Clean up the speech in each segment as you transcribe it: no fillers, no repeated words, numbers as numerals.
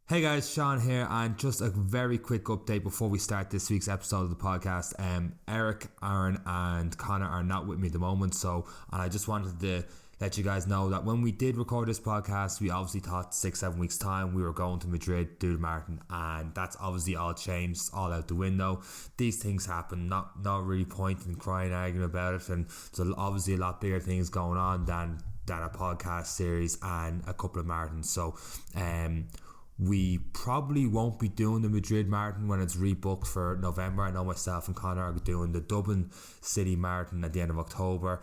Hey guys, Seán here, and just a very quick update before we start this week's episode of the podcast. Eric, Aaron and Connor are not with me at the moment, and I just wanted to let you guys know that when we did record this podcast, we obviously thought 6-7 weeks time we were going to Madrid, do the marathon, and that's obviously all changed, all out the window. These things happen, not really pointing and crying, arguing about it, and there's obviously a lot bigger things going on than a podcast series and a couple of marathons. We probably won't be doing the Madrid Marathon when it's rebooked for November. I know myself and Connor are doing the Dublin City Marathon at the end of October,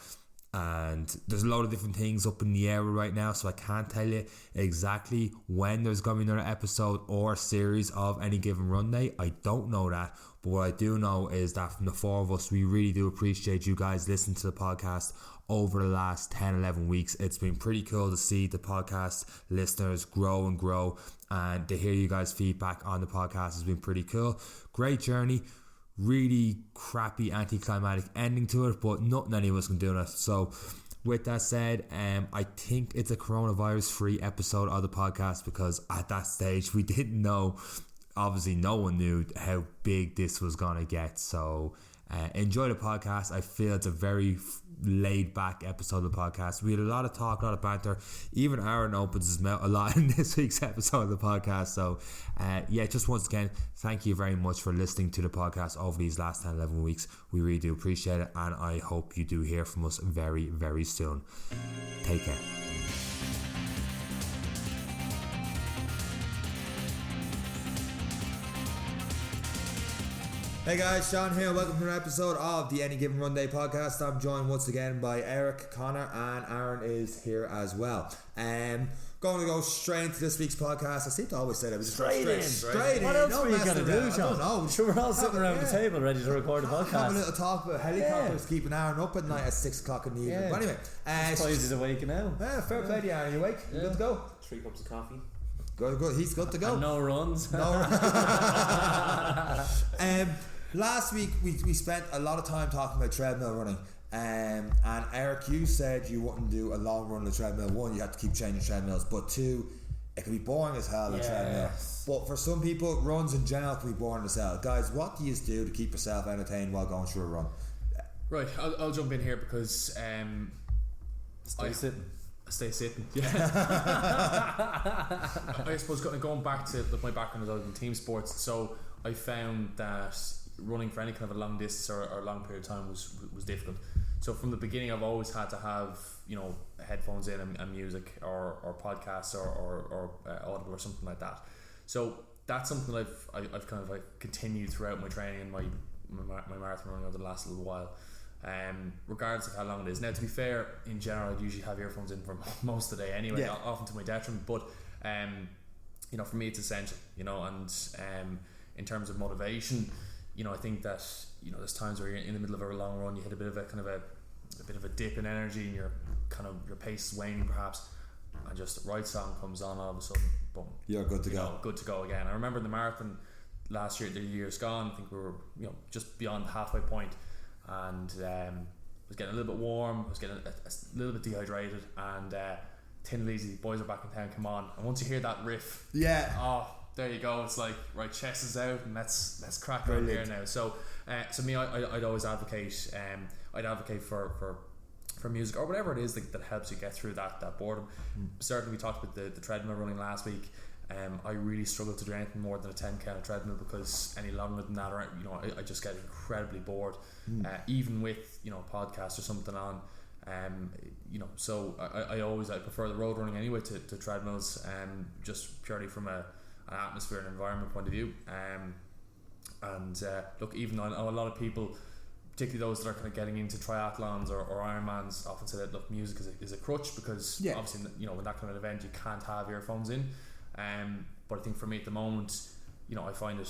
and there's a lot of different things up in the air right now, so I can't tell you exactly when there's going to be another episode or series of Any Given Runday. I don't know that, but what I do know is that from the four of us, we really do appreciate you guys listening to the podcast over the last 10-11 weeks. It's been pretty cool to see the podcast listeners grow and to hear you guys feedback on the podcast has been pretty cool. Great journey, really crappy anti-climatic ending to it, but nothing any of us can do that. So with that said, I think it's a coronavirus free episode of the podcast, because at that stage we didn't know, obviously no one knew how big this was gonna get. So enjoy the podcast. I feel it's a very laid back episode of the podcast. We had a lot of talk, a lot of banter. Even Aaron opens his mouth a lot in this week's episode of the podcast. So just once again, thank you very much for listening to the podcast over these last 10-11 weeks. We really do appreciate it, and I hope you do hear from us very, very soon. Take care. Hey guys, Seán here. Welcome to an episode of the Any Given Runday podcast. I'm joined once again by Eric, Connor, and Aaron is here as well. Going to go straight into this week's podcast. I seem to always say that. Straight in. What else were you going to do, Seán? I don't know. Sure, we're all sitting around the table ready to record a podcast. Have a little talk about helicopters keeping Aaron up at night at 6 o'clock in the evening. But anyway. I'm surprised he's awake now. Fair play to you, Aaron. You awake? You good to go? 3 cups of coffee. Good. He's good to go. And no runs. Last week we spent a lot of time talking about treadmill running, and Eric, you said you wouldn't do a long run on the treadmill. One, you have to keep changing treadmills, but two, it can be boring as hell, the treadmill. But for some people, runs in general can be boring as hell. Guys, what do you do to keep yourself entertained while going through a run? Right, I'll jump in here because Stay sitting. Yeah. I suppose going back to my background, I was in team sports, so I found that running for any kind of a long distance or a long period of time was difficult. So from the beginning, I've always had to have headphones in and music or podcasts or Audible or something like that. So that's something that I've kind of continued throughout my training and my marathon running over the last little while. Regardless of how long it is. Now, to be fair, in general, I'd usually have earphones in for most of the day anyway, often to my detriment. But for me, it's essential. And in terms of motivation, I think that there's times where you're in the middle of a long run, you hit a bit of a dip in energy, and your pace is waning perhaps, and just the right song comes on, all of a sudden, boom, you're good to go. Good to go again. I remember the marathon last year, the year's gone. I think we were just beyond the halfway point, and was getting a little bit warm. I was getting a little bit dehydrated, and Tin Lizzy, boys are back in town, come on. And once you hear that riff, there you go. It's like, right, chest is out, and let's crack on here now. So me, I'd always advocate. I'd advocate for music or whatever it is that helps you get through that boredom. Certainly, we talked about the treadmill running last week. I really struggle to do anything more than a 10k on a treadmill, because any longer than that, I just get incredibly bored. Even with podcasts or something on. So I prefer the road running anyway to treadmills, just purely from an atmosphere and environment point of view. Look, even though I know a lot of people, particularly those that are kind of getting into triathlons or Ironmans, often say that music is a crutch, because obviously in that kind of event you can't have earphones in. But I think for me at the moment, I find it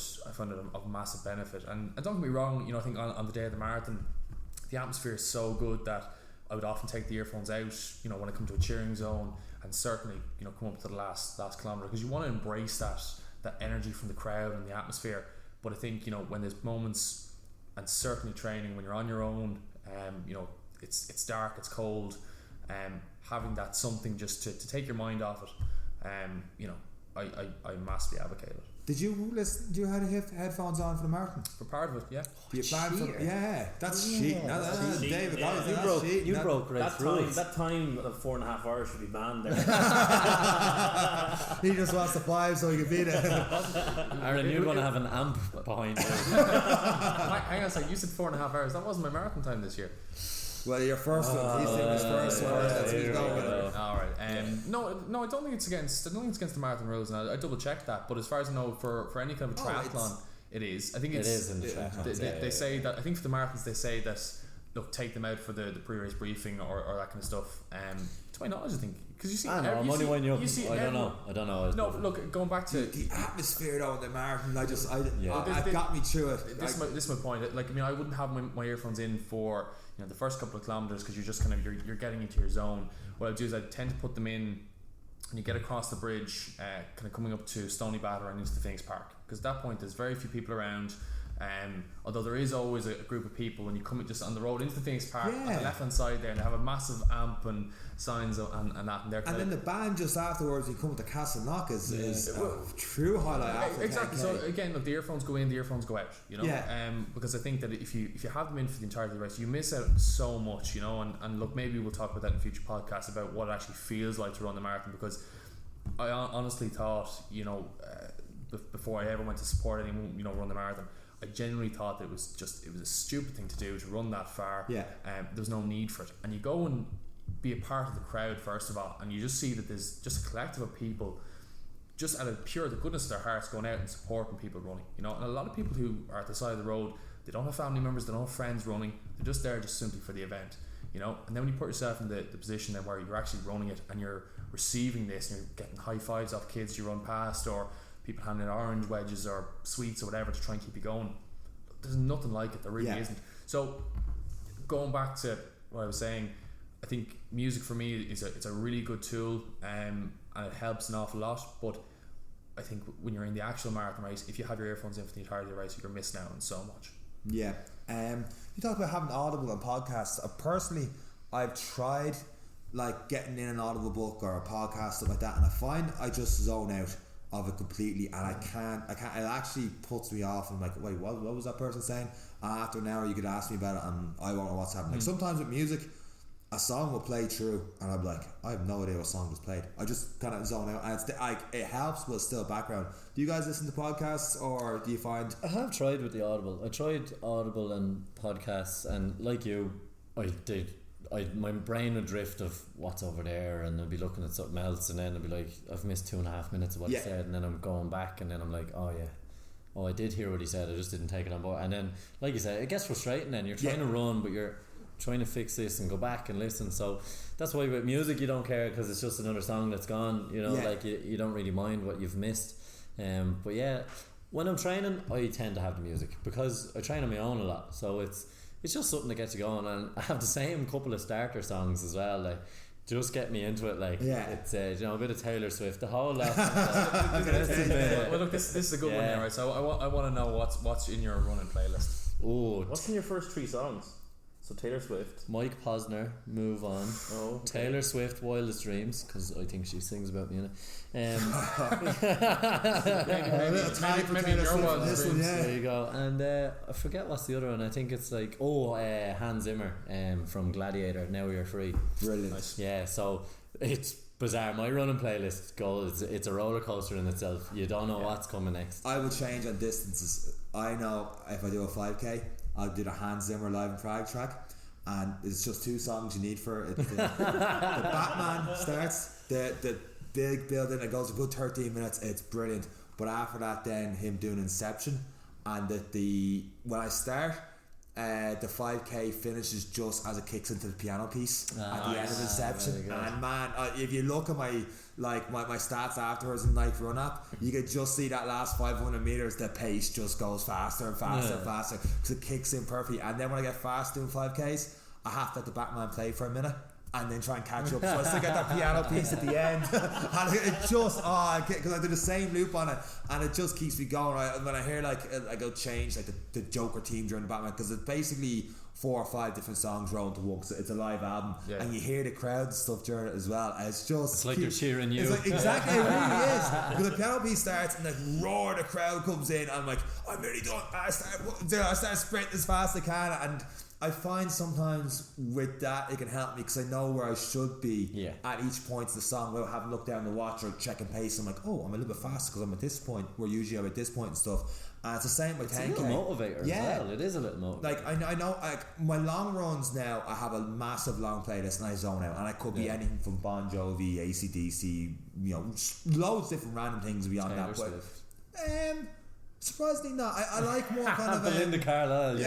of massive benefit. And don't get me wrong, I think on the day of the marathon, the atmosphere is so good that I would often take the earphones out, when I come to a cheering zone, and certainly, come up to the last kilometre, because you want to embrace that energy from the crowd and the atmosphere. But I think, when there's moments, and certainly training when you're on your own, it's dark, it's cold, having that something just to take your mind off it, I massively advocate it. Did you listen? Do you have headphones on for the marathon? For part of it, yeah. Do you plan for? Yeah, that's cheating. That's Cheating, David. yeah. You broke right through That time of 4.5 hours should be banned there. He just wants the 5 so he can beat it. Aaron, you'd want to have an amp behind you. Hang on a second. You said 4.5 hours. That wasn't my marathon time this year. Well, your first one. He's doing his first one. That's what he's going with. All right. No, I don't think it's against. I don't think it's against the marathon rules, and I double checked that. But as far as I know, for any kind of a triathlon, it is. I think it's. It is in the triathlon. They say that. I think for the marathons, they say that. Look, take them out for the pre-race briefing or that kind of stuff. To my knowledge, I think because you see. I know. I'm only winding you up. I don't know. No, look, going back to the atmosphere though in the marathon, it got me through it. This is my point. Like, I mean, I wouldn't have my earphones in for the first couple of kilometers because you're just kind of you're getting into your zone. What I do is I tend to put them in when you get across the bridge, kind of coming up to Stony Batter and into the Phoenix Park, because at that point there's very few people around. Although there is always a group of people when you come just on the road into the Phoenix Park on the left hand side there, and they have a massive amp and signs and that, and then the band just afterwards you come with the Castle Knock is a true highlight after exactly. 10K. So again, look, the earphones go in, the earphones go out, because I think that if you have them in for the entirety of the race, you miss out so much, and look, maybe we'll talk about that in future podcasts about what it actually feels like to run the marathon, because I honestly thought before I ever went to support anyone run the marathon, I genuinely thought that it was a stupid thing to do to run that far. There's no need for it, and you go and be a part of the crowd first of all, and you just see that there's just a collective of people just out of the goodness of their hearts going out and supporting people running, and a lot of people who are at the side of the road, they don't have family members, they don't have friends running, they're just there just simply for the event, and then when you put yourself in the position then where you're actually running it and you're receiving this and you're getting high fives off kids you run past, or people handing orange wedges or sweets or whatever to try and keep you going, there's nothing like it. There really isn't. So going back to what I was saying, I think music for me it's a really good tool, and it helps an awful lot, but I think when you're in the actual marathon race, if you have your earphones in for the entirety of the race, you're missing out on so much. You talk about having Audible and podcasts. Personally, I've tried like getting in an Audible book or a podcast, stuff like that, and I find I just zone out of it completely, and I can't it actually puts me off. I'm like, wait, what was that person saying? After an hour you could ask me about it and I won't know what's happening. Like sometimes with music, a song will play through and I'm like, I have no idea what song just played. I just kind of zone out, and it's it helps, but it's still background. Do you guys listen to podcasts, or do you find? I have tried with the Audible. I tried Audible and podcasts, and like you, my brain would drift of what's over there, and I'd be looking at something else, and then I'd be like, I've missed 2.5 minutes of what he said, and then I'm going back, and then I'm like, I did hear what he said, I just didn't take it on board. And then, like you said, it gets frustrating then. You're trying to run, but you're trying to fix this and go back and listen. So that's why with music you don't care, because it's just another song that's gone, like you don't really mind what you've missed. But yeah, when I'm training, I tend to have the music because I train on my own a lot, so it's just something that gets you going. And I have the same couple of starter songs as well, like just get me into it. Like it's a bit of Taylor Swift, the whole lot. Well, look, this is a good one here, right? So I want to know what's in your running playlist. What's in your first 3 songs? So Taylor Swift, Mike Posner, Move On. Taylor Swift, Wildest Dreams, because I think she sings about me in it. Maybe your Wildest Dreams. There you go. And I forget what's the other one. I think it's like Hans Zimmer from Gladiator, Now You're Free. Brilliant. Nice. Yeah, so it's bizarre. My running playlist goes, it's a roller coaster in itself. You don't know what's coming next. I will change on distances. I know if I do a 5k, I'll do the Hans Zimmer Live in Prague track, and it's just 2 songs you need for it. The Batman starts, the big building, it goes a good 13 minutes, it's brilliant. But after that, then him doing Inception, and when I start, the 5k finishes just as it kicks into the piano piece at the end of Inception. And man, if you look at my stats afterwards in Nike Run app, you could just see that last 500 meters, the pace just goes faster and faster and faster because it kicks in perfectly. And then when I get fast doing 5ks, I have to let the Batman play for a minute and then try and catch up, so I still get that piano piece at the end. And it just because I do the same loop on it, and it just keeps me going. When I hear like I go change like the Joker team during the Batman, because it's basically 4 or 5 different songs rolled to one, 'cause it's a live album, and you hear the crowd and stuff during it as well. And it's like they're cheering you. It's like, exactly, it really is. Because the piano piece starts and the roar of the crowd comes in, and I'm like, I'm nearly done. I start sprinting as fast as I can, and I find sometimes with that it can help me because I know where I should be at each point of the song without having looked down the watch or checking pace. I'm like, oh, I'm a little bit faster because I'm at this point, where usually I'm at this point and stuff. And it's the same with 10K. It's a little motivator as well. It is a little motivator. Like I know, like my long runs now, I have a massive long playlist and I zone out, and I could be anything from Bon Jovi, AC/DC, loads of different random things beyond that. But surprisingly not. I like more kind of Belinda Carlisle.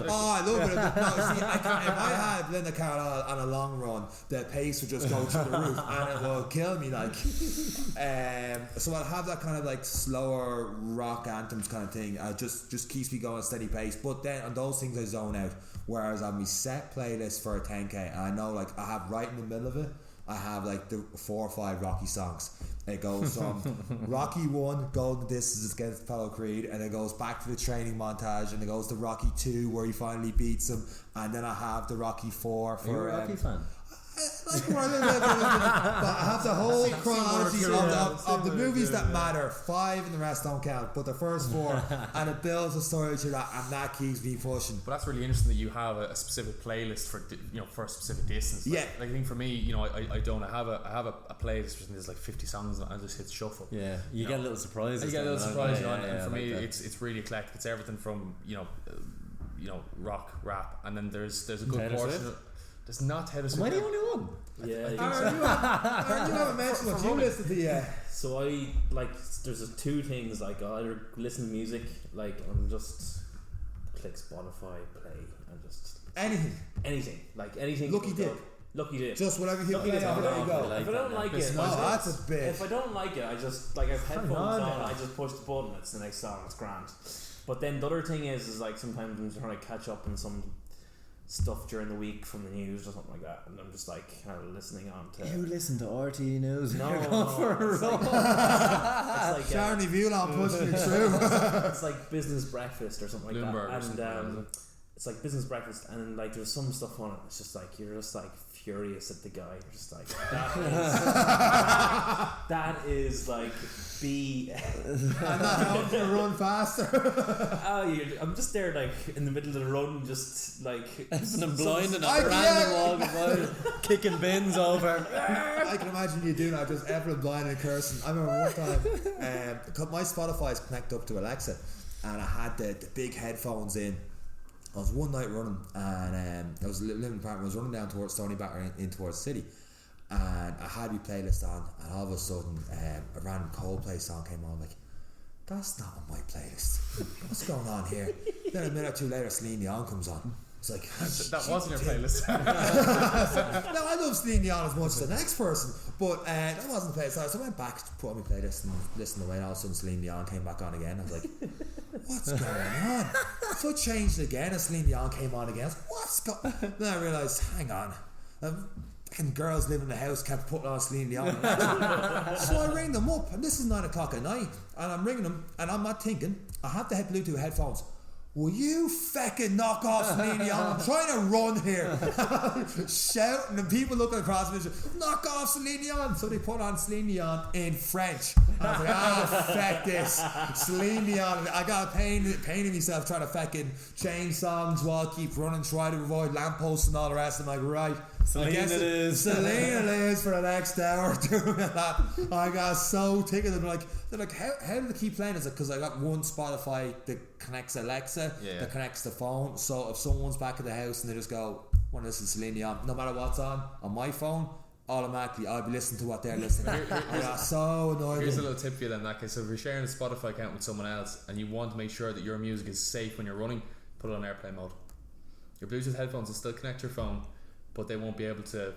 Oh, I love it. No, see, if I had Belinda Carlisle on a long run, the pace would just go through the roof and it will kill me. Like, so I'll have that kind of like slower rock anthems kind of thing. Just keeps me going at a steady pace. But then on those things I zone out. Whereas on my set playlist for a 10K, and I know like I have right in the middle of it, I have like the 4 or 5 Rocky songs. It goes from Rocky 1, Golden Distance against Apollo Creed, and it goes back to the training montage, and it goes to Rocky 2 where he finally beats him, and then I have the Rocky 4 for. Are you a Rocky fan? Like more than but I have the whole chronology of the movies that matter. 5 and the rest don't count, but the first 4, and it builds a story to that, and that keeps me pushing. But that's really interesting that you have a specific playlist for for a specific distance. Like I think for me, I don't. I have a playlist and there's like 50 songs, and I just hit shuffle. Yeah, you get a little surprise. You get a little surprise, and for me, it's really eclectic. It's everything from rock, rap, and then there's a good Taylor portion. Swift? There's not Taylor Swift. Am I the only one? Yeah, You haven't mentioned what you listen to yet. So I like. There's 2 things. Like I either listen to music, like I'm just click Spotify, play, and just anything, like anything. Lucky Dip. Just whatever you play. There you go. If I don't like it, that's a bit. If I don't like it, I just like I have headphones on. I just push the button. It's the next song. It's grand. But then the other thing is like sometimes I'm trying to catch up on some stuff during the week from the news or something like that, and I'm just like kind of listening on to. You listen to RT News? No, it's like Charlie Viewland pushing it through. It's like Business Breakfast or something like Bloomberg that, and it's like Business Breakfast, and like there's some stuff on it. It's just like you're just like furious at the guy. You're just like that is like B. I'm not helping you run faster. I'm just there like in the middle of the run, just like I'm blind and I'm random walking by, kicking bins over. I can imagine you doing that, just everyone blind and cursing. I remember one time, my Spotify is connected up to Alexa, and I had the big headphones in. I was one night running, and I was living in an apartment. I was running down towards Stony Batter in towards the city, and I had my playlist on, and all of a sudden a random Coldplay song came on. I'm like, that's not on my playlist. What's going on here? Then a minute or 2 later, Celine Dion comes on. It's like that wasn't your playlist. No, I love Celine Dion as much as the next person, but that wasn't the playlist. So I went back to put on my playlist and listened away, and all of a sudden Celine Dion came back on again. I was like, what's going on? So I changed it again, and Celine Dion came on again. I was like, what's going? Then I realised, hang on, and girls living in the house kept putting on Celine Dion. So I ring them up, and this is 9 o'clock at night, and I'm ringing them, and I'm not thinking. I have the Bluetooth headphones. Will you fucking knock off Celine Dion? I'm trying to run here. Shouting, and people looking across me, knock off Celine Dion. So they put on Celine Dion in French. I was like, fuck this. Celine Dion. I got paining myself trying to fucking change songs while I keep running, try to avoid lampposts and all the rest. I'm like, right. Celine it is. Celine it is for the next hour doing that. I got so tickled. They're like, how do they keep playing? Is it because I got one Spotify that connects Alexa, that connects the phone? So if someone's back at the house and they just go, want to listen to Celine Dion, no matter what's on my phone, automatically I'll be listening to what they're listening to. I got so annoyed. Here's a little tip for you then, in that case. So if you're sharing a Spotify account with someone else and you want to make sure that your music is safe when you're running, put it on airplane mode. Your Bluetooth headphones will still connect to your phone, but they won't be able to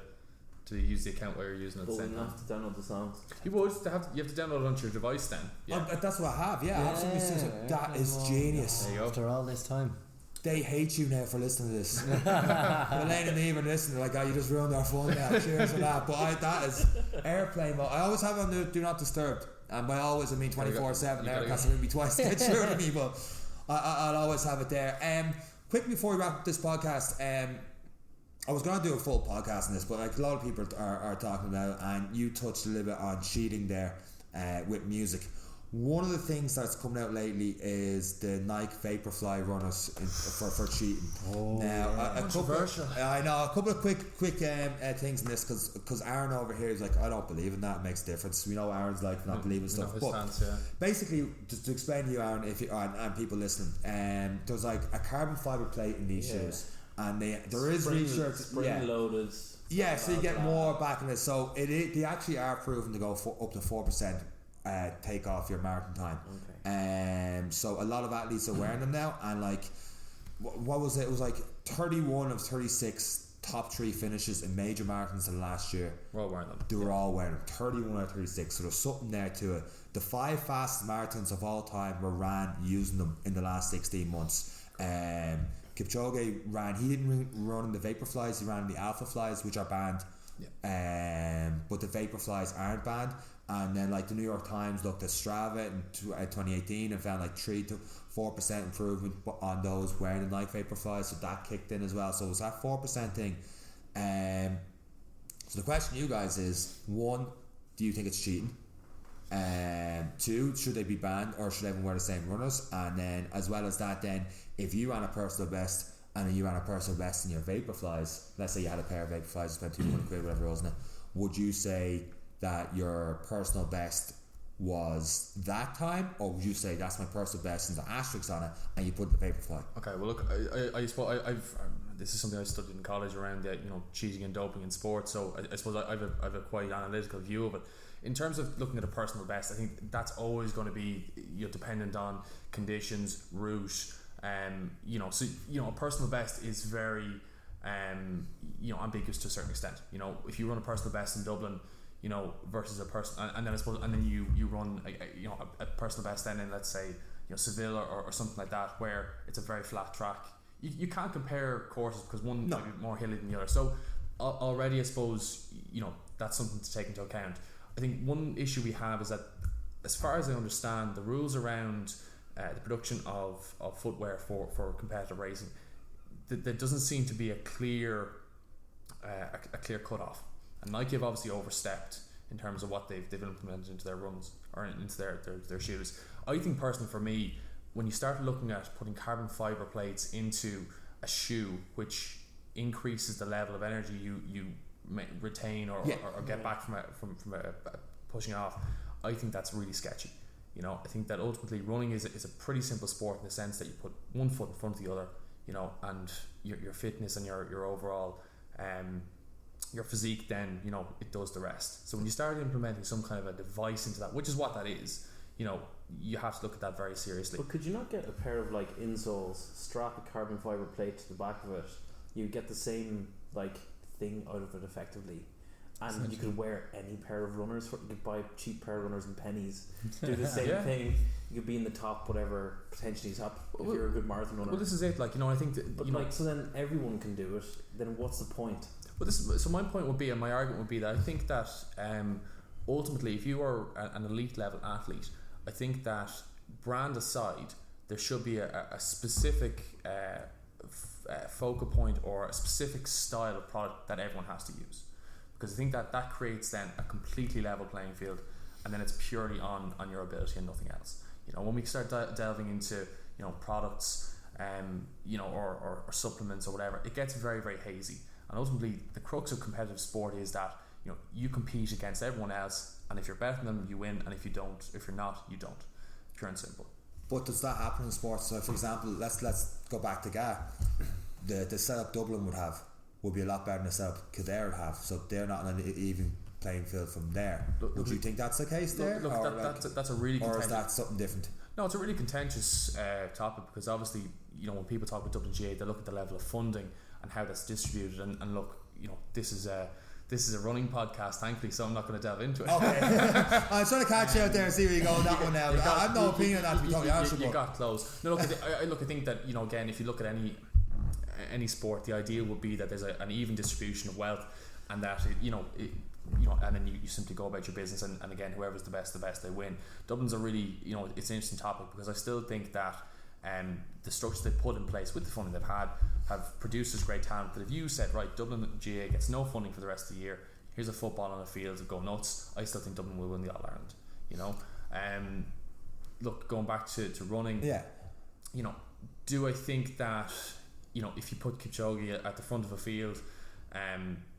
use the account where you're using it. But we have to download the songs. You have to download it onto your device then. Yeah. That's what I have. Yeah, I have some of these things. That is genius. There you go. After all this time, they hate you now for listening to this. Elaine and Eve are listening. They're like, you just ruined our fun now. Cheers for that. But that is airplane mode. I always have on the do not disturb, and by always I mean 24/7. Aircast maybe twice to get through to me, but I'll always have it there. quickly before we wrap up this podcast, I was going to do a full podcast on this, but like a lot of people are talking about, and you touched a little bit on cheating there with music. One of the things that's coming out lately is the Nike Vaporfly runners for cheating. Now, a couple of quick things in this, because Aaron over here is like, I don't believe in that. It makes a difference. We know Aaron's like not believing stuff. But basically, just to explain to you, Aaron, and people listening, there's like a carbon fiber plate in these shoes, and there is research, loaded. Yeah, so you get more back in it. So they actually are proven to go up to 4%. Take off your marathon time. Okay. So a lot of athletes are wearing them now, and like, what was it? It was like 31 of 36 top 3 finishes in major marathons in the last year. We're all wearing them. They were all wearing them. 31 out of 36. So there's something there to it. The 5 fastest marathons of all time were ran using them in the last 16 months. Kipchoge ran. He didn't run in the Vaporflies. He ran in the Alpha Flies, which are banned. Yeah. But the Vaporflies aren't banned. And then like the New York Times looked at Strava in 2018 and found like 3 to 4% improvement on those wearing the Nike Vaporfly, so that kicked in as well. So it was that 4% thing. So the question to you guys is, 1, do you think it's cheating? 2, should they be banned, or should everyone wear the same runners? And then as well as that, then if you ran a personal best and then you ran a personal best in your Vaporflies, let's say you had a pair of Vaporflies and spent 200 quid, whatever it was, would you say that your personal best was that time, or would you say that's my personal best and the asterisk on it, and you put the Vaporfly? Okay, well look, I suppose I've this is something I studied in college around cheating and doping in sports. So I suppose I've a quite analytical view of it. In terms of looking at a personal best, I think that's always going to be dependent on conditions, route, So a personal best is very ambiguous to a certain extent. If you run a personal best in Dublin, versus a person, and then I suppose, and then you run a personal best then in, let's say, Seville or something like that, where it's a very flat track. You can't compare courses because one might be more hilly than the other. So already I suppose that's something to take into account. I think one issue we have is that, as far as I understand, the rules around the production of footwear for competitive racing, there doesn't seem to be a clear cutoff. And Nike have obviously overstepped in terms of what they've implemented into their runs or into their shoes. I think personally, for me, when you start looking at putting carbon fiber plates into a shoe, which increases the level of energy you retain or get back from pushing off, I think that's really sketchy. I think that ultimately running is a pretty simple sport in the sense that you put one foot in front of the other, and your fitness and your overall your physique, then it does the rest. So when you start implementing some kind of a device into that, which is what that is, you have to look at that very seriously. But could you not get a pair of like insoles, strap a carbon fiber plate to the back of it, you get the same like thing out of it effectively, and you could wear any pair of runners. You could buy a cheap pair of runners in pennies, do the same thing. You could be in the top, whatever, potentially top, if you're a good marathon runner. Well, this is it. I think that, but so then everyone can do it. Then what's the point? Well, so my point would be, and my argument would be, that I think that ultimately, if you are an elite level athlete, I think that, brand aside, there should be a specific focal point or a specific style of product that everyone has to use, because I think that creates then a completely level playing field, and then it's purely on your ability and nothing else. When we start delving into products, or supplements or whatever, it gets very, very hazy. And ultimately, the crux of competitive sport is that you compete against everyone else, and if you're better than them, you win, and if you're not, you don't. Pure and simple. But does that happen in sports? So, for example, let's go back to GA. The setup Dublin would be a lot better than the setup Kildare would have. So they're not on an even playing field from there. Would you think that's the case there? That's a really contentious, or is that something different? No, it's a really contentious topic, because obviously, when people talk about Dublin GA, they look at the level of funding and how that's distributed, and look, this is a running podcast, thankfully, so I'm not going to delve into it. Okay. I was trying to catch you out there and see where you go on that one now. I have no opinion on that, to be totally honest. You got close. No, look, I think that, again, if you look at any sport, the idea would be that there's an even distribution of wealth, and that and then you simply go about your business, and again, whoever's the best, they win. Dublin's a really, it's an interesting topic, because I still think that the structures they put in place with the funding they've had have produced this great talent that if you said, right, Dublin GA gets no funding for the rest of the year, here's a football on a field to go nuts, I still think Dublin will win the All-Ireland, you know. Look, going back to running, you know, do I think that, you know, if you put Kipchoge at the front of a field,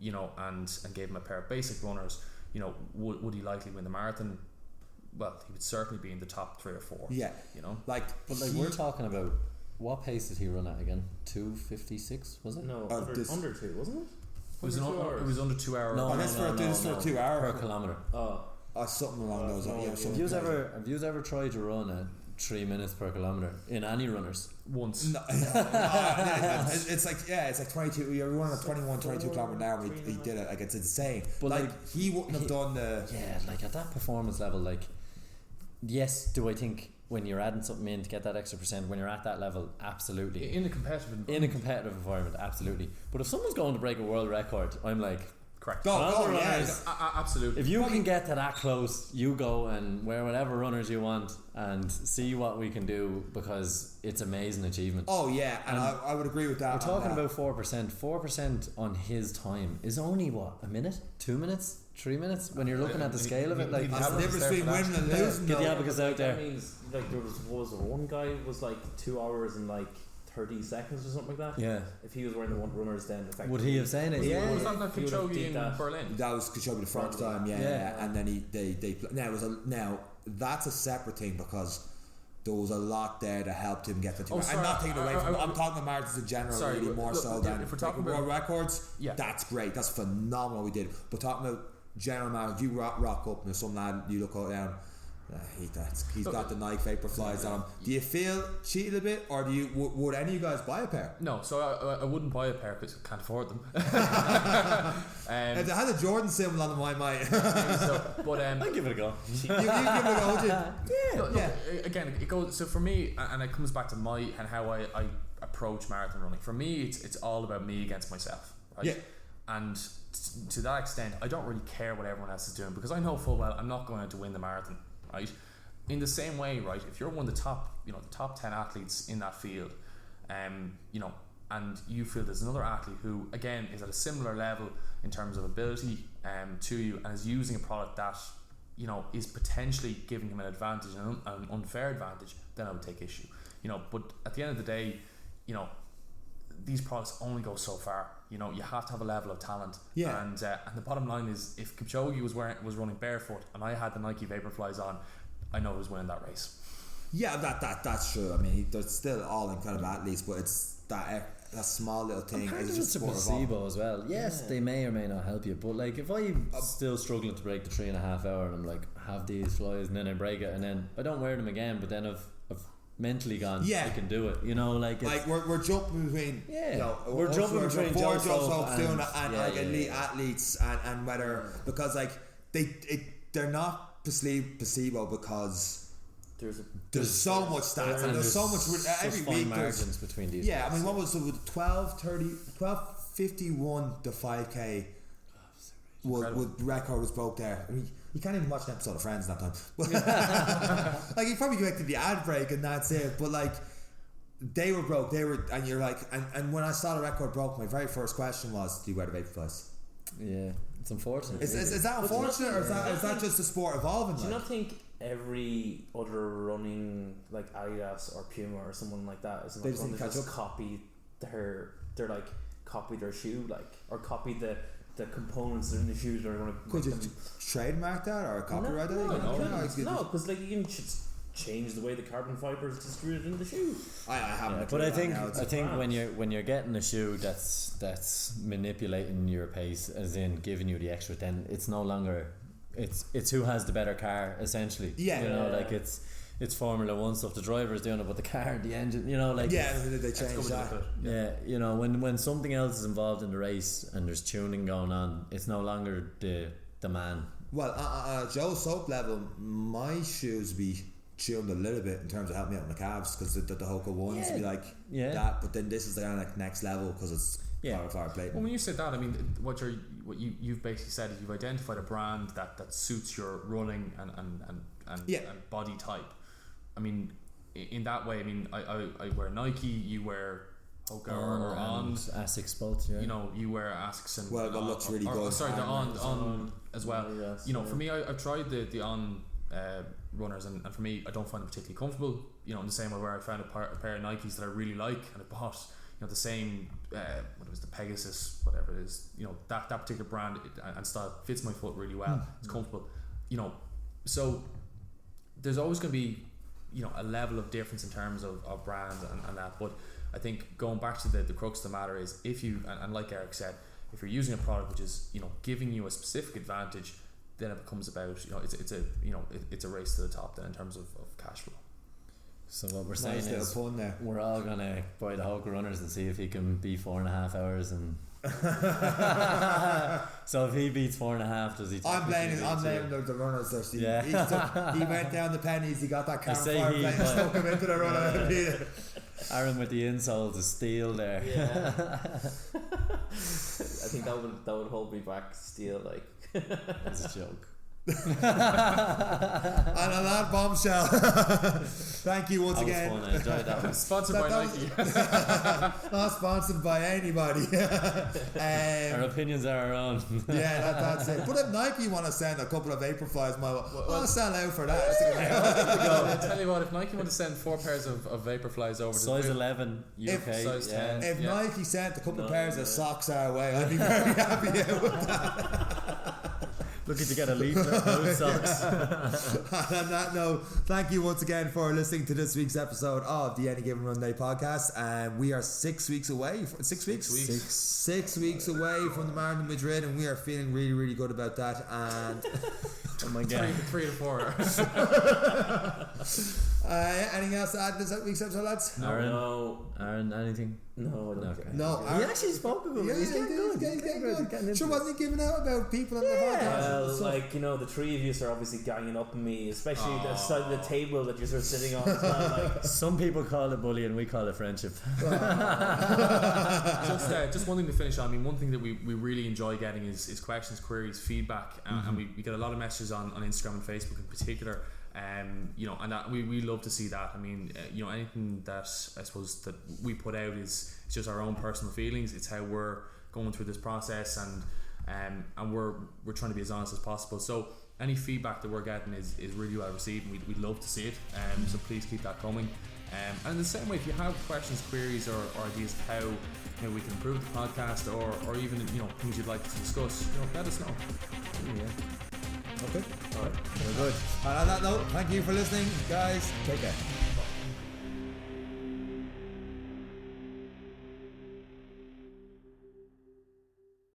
you know, and gave him a pair of basic runners, you know, would he likely win the marathon? Well, he would certainly be in the top 3 or 4. Yeah, you know, but we're talking about, what pace did he run at again? 2:56 was it? No, under 2, wasn't it? It was under 2 hours. No, that's for 2 hours per kilometre. Something along those lines. Have you ever tried to run at 3 minutes per kilometre in any runners? Once. No, it's like 22. You're running a 22 kilometre now. He did it. Like, it's insane. But like he wouldn't have done the. Yeah, like at that performance level, like, yes, do I think when you're adding something in to get that extra percent, when you're at that level, absolutely. In a competitive environment, absolutely. But if someone's going to break a world record, I'm like, correct. Absolutely. If you can get to that close, you go and wear whatever runners you want and see what we can do, because it's amazing achievement. Oh yeah, and I would agree with that. We're talking about 4%. 4% on his time is only what, a minute, 2 minutes, 3 minutes. When you're looking at the scale of it, like that's the difference between winning and losing. Get the abacus out there. That means like there was one guy was like 2 hours and like 30 seconds or something like that. Yeah. If he was wearing the runners, then effectively would he have said it? Yeah. Was that Kipchoge in Berlin? That was Kipchoge the first time. Yeah. And then now that's a separate thing, because there was a lot there that helped him get the. I'm not taking away from. I'm talking about marathons in general, really more so than if we're talking about world records. Yeah, that's great. That's phenomenal. We did. But talking about general marathons, you rock up and there's some lad you look down. He's got the Nike Vaporflies on him. Do you feel cheated a bit, or would any of you guys buy a pair? No, so I wouldn't buy a pair because I can't afford them. If they had a Jordan symbol on them, I might. But I'd give it a go. you give it a go, would you? Yeah. Again, it goes. So for me, and it comes back to how I approach marathon running. For me, it's all about me against myself, right? Yeah. And to that extent, I don't really care what everyone else is doing, because I know full well I'm not going to win the marathon. Right. In the same way, right, if you're one of the top 10 athletes in that field, you know, and you feel there's another athlete who again is at a similar level in terms of ability to you, and is using a product that, you know, is potentially giving him an advantage, an unfair advantage, then I would take issue. You know, but at the end of the day, you know, these products only go so far. You know, you have to have a level of talent. Yeah. And the bottom line is, if Kipchoge was running barefoot and I had the Nike Vaporflies on, I know I was winning that race. Yeah, that's true. I mean, they're still all incredible athletes, but it's that small little thing. It's just a placebo as well. Yes, they may or may not help you, but like if I'm still struggling to break the 3.5 hour, and I'm like, have these flies, and then I break it, and then I don't wear them again, but then I've mentally gone, I can do it, you know, like we're jumping between, you know, we're jumping between Joe Soap doing it and like elite athletes, and whether, because like they're not placebo, because there's so much stats and there's so much every week margins between these. I mean, what was it with 12:51 the 5k would record was broke there. I mean, you can't even watch an episode of Friends in that time. Like, you probably go back to the ad break and that's it. But like, they were broke. And you're like, and when I saw the record broke, my very first question was, do you wear the Vaporflies? Yeah, it's unfortunate. Is that unfortunate, or is that just the sport evolving? Do you not think every other running, like Adidas or Puma or someone like that, is not going to just copy their shoe, like, or copy the components that are in the shoes that are going to... Could you trademark that or copyright that? No, because like you can change the way the carbon fiber is distributed in the shoe. I haven't. But I think when you're getting a shoe that's manipulating your pace, as in giving you the extra, then it's no longer it's who has the better car, essentially. Yeah. You know, like it's Formula 1 stuff. The driver's doing it, but the car, the engine, you know, like... Yeah, they change that. Yeah, you know, when something else is involved in the race and there's tuning going on, it's no longer the man. Well, Joe Soap level, my shoes be tuned a little bit in terms of helping me out on the calves, because the Hoka ones be like that, but then this is the kind of like next level, because it's fire plate. Well, when you said that, I mean, what you've basically said is you've identified a brand that suits your running and body type. I mean, in that way, I mean, I wear Nike, you wear Hoka or On, Asics both, yeah. You know, you wear Asics and well, that looks really good. Sorry, the On as well. Yes, you know, for me, I've tried the On runners, and for me, I don't find them particularly comfortable. You know, in the same way where I found a pair of Nikes that I really like, and I bought, you know, the same what was the Pegasus, whatever it is, you know, that particular brand and style fits my foot really well. It's comfortable, you know. So there's always going to be, you know, a level of difference in terms of brand and that, but I think going back to the crux of the matter is, if you and like Eric said, if you're using a product which is, you know, giving you a specific advantage, then it becomes about, you know, it's a race to the top then in terms of cash flow. So what we're saying is pun there. we're all gonna buy the Hoka runners and see if he can be 4.5 hours and so if he beats 4.5, does he? I'm blaming the runners. So Yeah. he went down the pennies. He got that say campfire he, plane and stuck him into the runner. Aaron with the insoles of steel there. Yeah. I think that would hold me back. Steel, like. It's a joke. And on that bombshell, thank you once again. Fun. I enjoyed that one. Sponsored by Nike. Not sponsored by anybody. Our opinions are our own. Yeah, that's it. But if Nike want to send a couple of Vaporflies my way, I'll sell out for that. I tell you what, if Nike want to send 4 pairs of Vaporflies over to Size 11 UK. size 10. If Yeah. Nike sent a couple of pairs of socks our way, I'd be very happy with that. Looking to get a leaflet, those socks. And on that note, thank you once again for listening to this week's episode of the Any Given Runday podcast. And we are 6 weeks away. 6 weeks? 6 weeks away from the Marathon Madrid, and we are feeling really, really good about that. And oh my god, 3 to 4. anything else to add to this week's episode, lads? Aaron, anything? No, I don't. Okay. No, He actually spoke about it. He's getting good. Sure, wasn't he giving out about people on the podcast? Well, So- like, you know, the three of you are obviously ganging up on me, especially the side of the table that you're sort of sitting on as well. Like, Some people call it bullying, we call it friendship. Just one thing to finish on. I mean, one thing that we really enjoy getting is questions, queries, feedback, and we get a lot of messages on Instagram and Facebook in particular. You know, and that we love to see that. I mean, you know, anything that I suppose that we put out is it's just our own personal feelings. It's how we're going through this process, and we're trying to be as honest as possible. So any feedback that we're getting is really well received, and we'd love to see it. So please keep that coming. And in the same way, if you have questions, queries, or ideas of how, you know, we can improve the podcast, or even, you know, things you'd like to discuss, you know, let us know. Okay. Alright, we're good. And on that note, thank you for listening, guys. Take care.